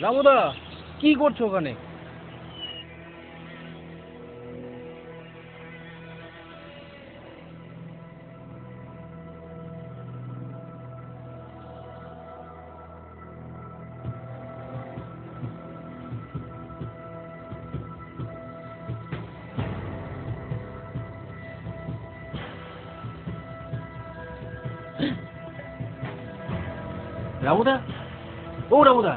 রামুদা, কি করছো ওখানে? রামুদা, ও রামুদা,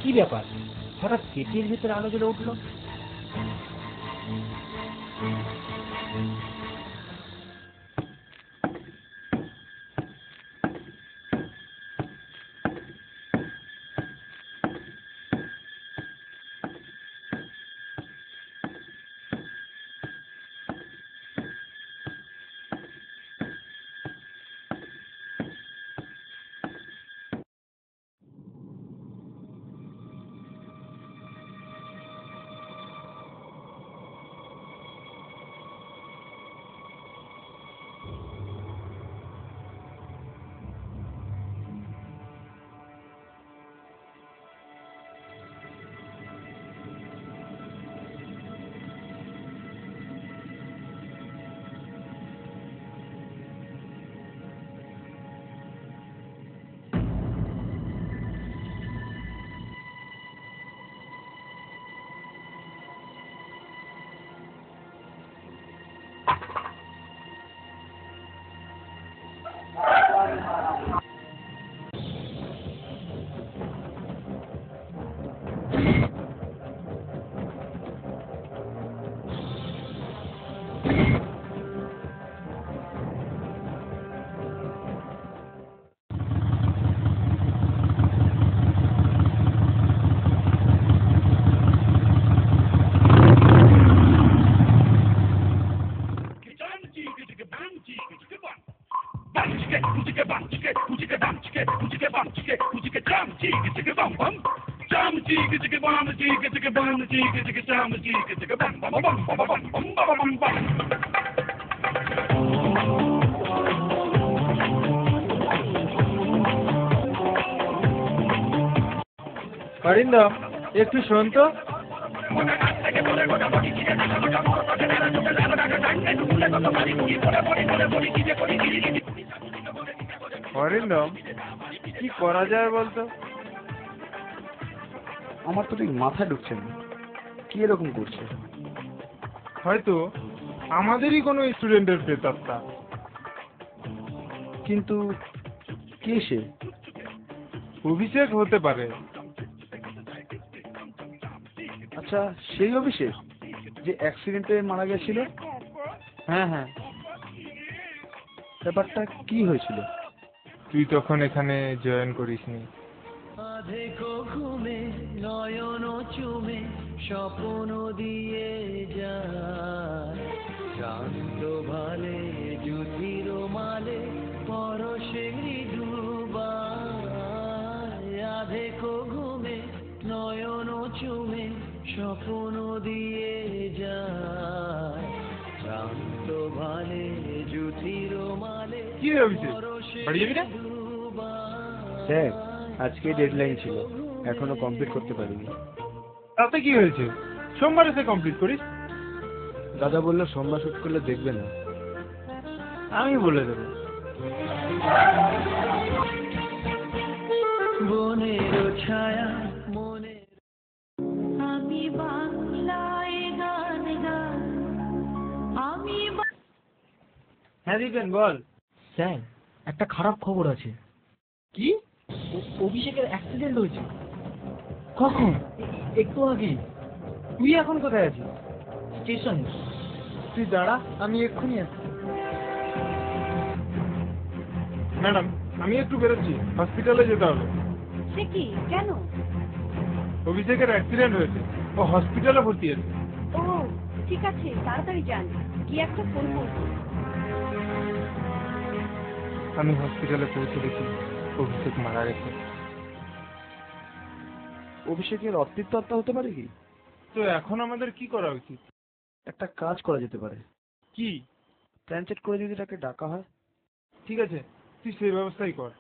কি ব্যাপার? হঠাৎ পেটের ভিতরে আলো জ্বলে উঠলো। অরিন্দম, একটু শোন তো। অরিন্দম, কি করা যায় বলতো? আমার তো ঠিক মাথায় ঢুকছে না, কি এরকম করছে। হয়তো আমাদেরই কোনো স্টুডেন্টের প্রেতাত্মা। কিন্তু কে সে? অভিষেক হতে পারে। আচ্ছা, সেই অভিষেক যে অ্যাক্সিডেন্টে মারা গেছিল? হ্যাঁ হ্যাঁ। ব্যাপারটা কি হয়েছিল? তুই তখন এখানে জয়েন করিসনি। দেখো ঘুমে নয়ন চুমে স্বপ্ন দিয়ে যায়, শান্ত ভালে জুথির মালে পরশে মৃদুবায়। দেখো ঘুমে নয়ন চুমে স্বপ্ন দিয়ে যায়, শান্ত ভালে জুথির মালে কি রে অভিষেক, বাড়ি যাবি না? স্যার, আজকে ডেডলাইন ছিল, এখনো কমপ্লিট করতে পারিনি। তাতে কি হয়েছে, সোমবার এসে কমপ্লিট করিস। দাদা বললো সোমবার শুট করলে দেখবে না। আমি বলে দেবো। বনের ছায়া মনে আমি বাংলায় গান গাই, আমি হ্যাঁ দীপেন, বল। স্যার, একটা খারাপ খবর আছে। কি? অভিষেকের অ্যাক্সিডেন্ট হয়েছে। কখন? একটু আগে। তুই এখন কোথায় আছিস? স্টেশনে। তুই দাঁড়া, আমি এক্ষুনি আসছি। ম্যাডাম, আমি একটু বেরোচ্ছি, হসপিটালে যেতে হবে। সে কি, কেন? অভিষেকের অ্যাক্সিডেন্ট হয়েছে, ও হসপিটালে ভর্তি আছে। ও ঠিক আছে, তাড়াতাড়ি যান, কি একটা ফোন করবো। আমি হসপিটালে পৌঁছে দেখি অভিষেক মারা গেছে। অভিষেকের অতৃপ্ত আত্মা হতে পারে কি? তো এখন আমাদের কি করা উচিত? একটা কাজ করা যেতে পারে। কি? প্ল্যানচেট করে যদি তাকে ডাকা হয়। ঠিক আছে, তুই সেই ব্যবস্থাই কর।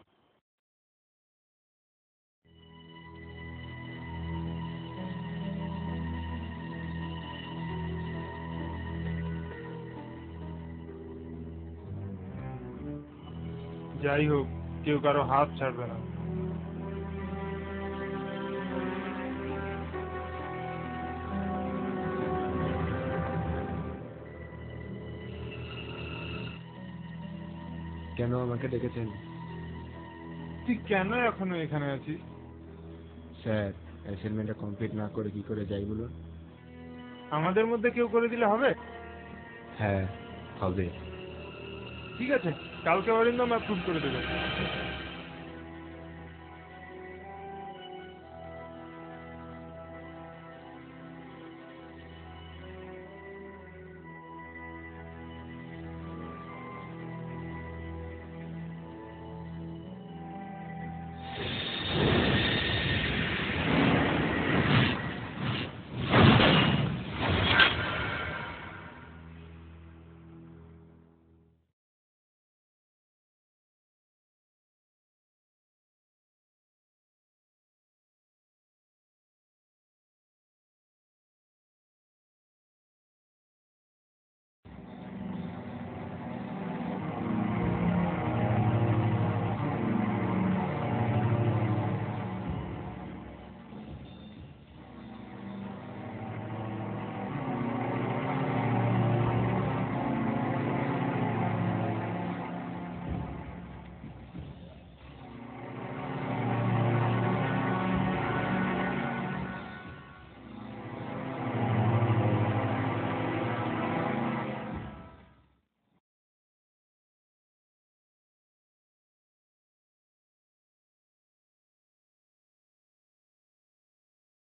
যাই হোক, কেউ কারো হাত ছাড়বে না। কেন আমাকে ডেকেছেন? তুই কেন এখনো এখানে আছিস? স্যার, অ্যাসাইনমেন্টটা কমপ্লিট না করে কি করে যাই বলুন? আমাদের মধ্যে কেউ করে দিলে হবে? হ্যাঁ, হবে। ঠিক আছে, কালকে অরিন্দম অ্যাপ্রুভ করে দেবে।